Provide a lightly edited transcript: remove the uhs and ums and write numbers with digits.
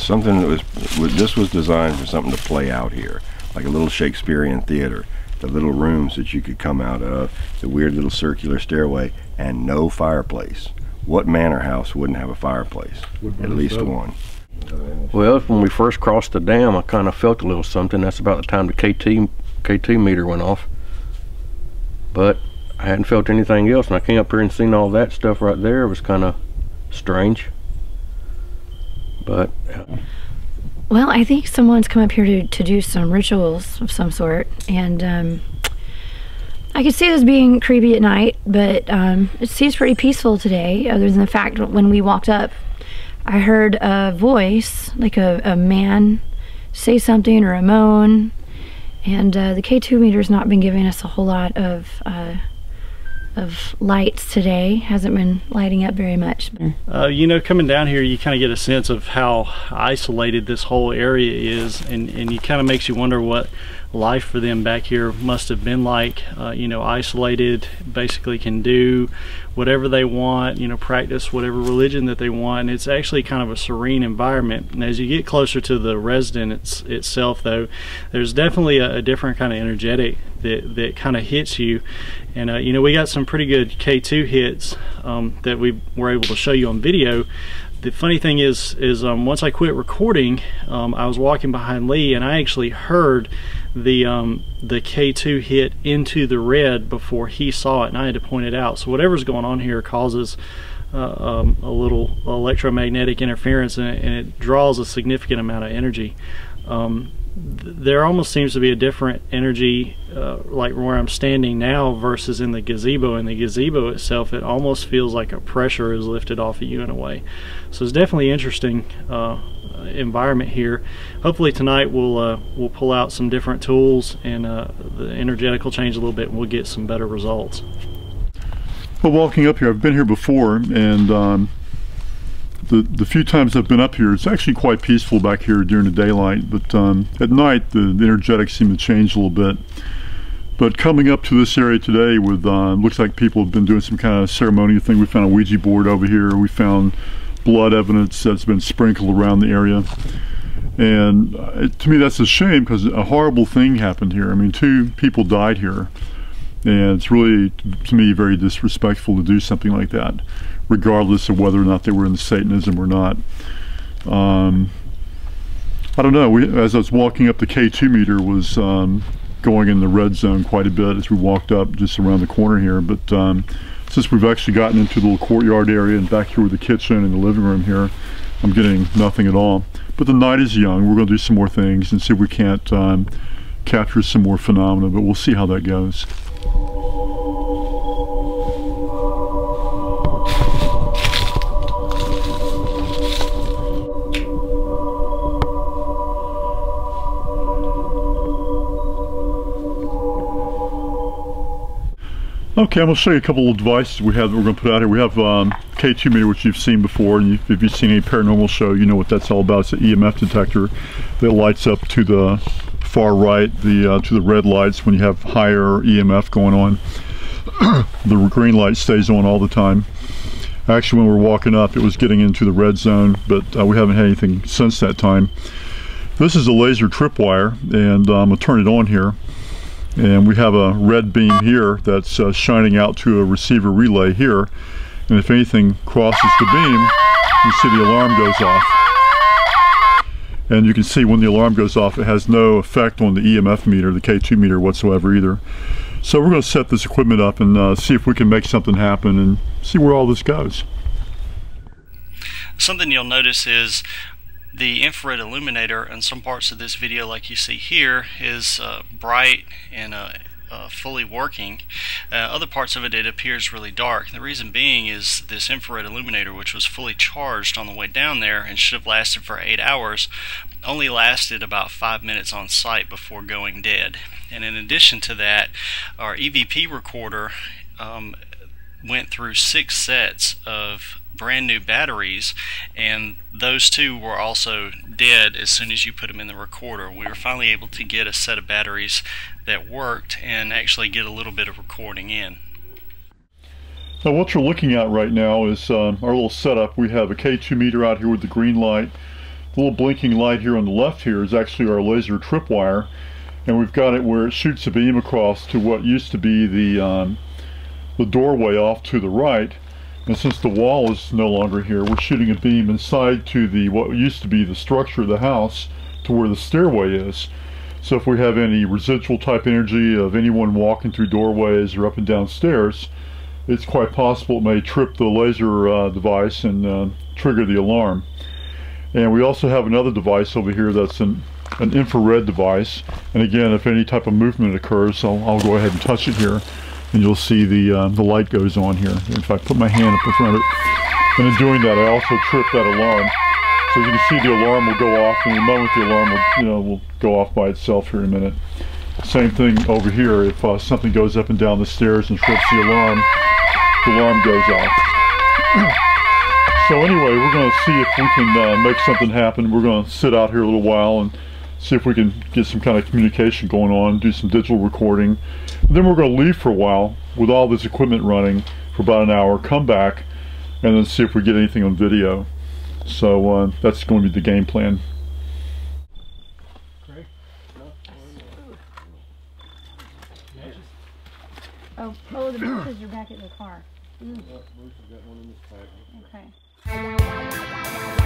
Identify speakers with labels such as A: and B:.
A: something that this was designed for something to play out here, like a little Shakespearean theater. The little rooms that you could come out of, the weird little circular stairway, and no fireplace. What manor house wouldn't have a fireplace? At least one.
B: Well, when we first crossed the dam, I kind of felt a little something. That's about the time the K2 meter went off. But I hadn't felt anything else, and I came up here and seen all that stuff right there. It was kind of strange. But
C: well, I think someone's come up here to do some rituals of some sort, and I could see this being creepy at night, but it seems pretty peaceful today, other than the fact that when we walked up, I heard a voice, like a man say something or a moan, and the K2 meter's not been giving us a whole lot of lights today. Hasn't been lighting up very much.
D: You know, coming down here, you kind of get a sense of how isolated this whole area is, and it kind of makes you wonder what life for them back here must have been like. You know, isolated, basically can do whatever they want, you know, practice whatever religion that they want, and it's actually kind of a serene environment. And as you get closer to the residence itself, though, there's definitely a different kind of energetic that kind of hits you. And you know, we got some pretty good K2 hits that we were able to show you on video. The funny thing is once I quit recording, I was walking behind Lee, and I actually heard the K2 hit into the red before he saw it, and I had to point it out. So whatever's going on here causes a little electromagnetic interference, and it draws a significant amount of energy. There almost seems to be a different energy, like where I'm standing now versus in the gazebo. In the gazebo itself, it almost feels like a pressure is lifted off of you in a way. So it's definitely interesting environment here. Hopefully tonight we'll pull out some different tools, and the energetic will change a little bit, and we'll get some better results.
E: Well, walking up here, I've been here before, and the few times I've been up here, it's actually quite peaceful back here during the daylight, but at night the energetics seem to change a little bit. But coming up to this area today with, looks like people have been doing some kind of ceremonial thing. We found a Ouija board over here. We found blood evidence that's been sprinkled around the area. And to me that's a shame, because a horrible thing happened here. I mean, 2 people died here. And it's really, to me, very disrespectful to do something like that, regardless of whether or not they were into Satanism or not. I don't know, as I was walking up, the K2 meter was going in the red zone quite a bit as we walked up just around the corner here. But since we've actually gotten into the little courtyard area and back here with the kitchen and the living room here, I'm getting nothing at all. But the night is young. We're going to do some more things and see if we can't capture some more phenomena, but we'll see how that goes. Okay, I'm going to show you a couple of devices we have that we're going to put out here. We have K2 meter, which you've seen before, and if you've seen any paranormal show, you know what that's all about. It's an EMF detector that lights up to the far right, to the red lights when you have higher EMF going on. The green light stays on all the time. Actually, when we were walking up, it was getting into the red zone, but we haven't had anything since that time. This is a laser tripwire, and I'm going to turn it on here. And we have a red beam here that's shining out to a receiver relay here. And if anything crosses the beam, you see the alarm goes off. And you can see when the alarm goes off, it has no effect on the EMF meter, the K2 meter whatsoever either. So we're going to set this equipment up and see if we can make something happen and see where all this goes.
F: Something you'll notice is the infrared illuminator in some parts of this video, like you see here, is bright and fully working. Other parts of it, it appears really dark. The reason being is this infrared illuminator, which was fully charged on the way down there and should have lasted for 8 hours, only lasted about 5 minutes on site before going dead. And in addition to that, our EVP recorder went through 6 sets of brand new batteries, and those 2 were also dead as soon as you put them in the recorder. We were finally able to get a set of batteries that worked and actually get a little bit of recording in.
E: Now what you're looking at right now is our little setup. We have a K2 meter out here with the green light. The little blinking light here on the left here is actually our laser tripwire, and we've got it where it shoots a beam across to what used to be the doorway off to the right. And since the wall is no longer here, we're shooting a beam inside to the what used to be the structure of the house to where the stairway is. So if we have any residual type energy of anyone walking through doorways or up and down stairs, it's quite possible it may trip the laser device and trigger the alarm. And we also have another device over here that's an infrared device. And again, if any type of movement occurs, I'll go ahead and touch it here, and you'll see the light goes on here. If I put my hand up in front of it, and in doing that, I also trip that alarm. So as you can see, the alarm will go off, and in a moment the alarm will go off by itself here in a minute. Same thing over here. If something goes up and down the stairs and trips the alarm goes off. So anyway, we're going to see if we can make something happen. We're going to sit out here a little while and see if we can get some kind of communication going on, do some digital recording. And then we're going to leave for a while with all this equipment running for about an hour, come back, and then see if we get anything on video. So that's going to be the game plan.
C: Oh, the boxes are back at the car.
B: Bruce has got one in his pack.
C: Okay.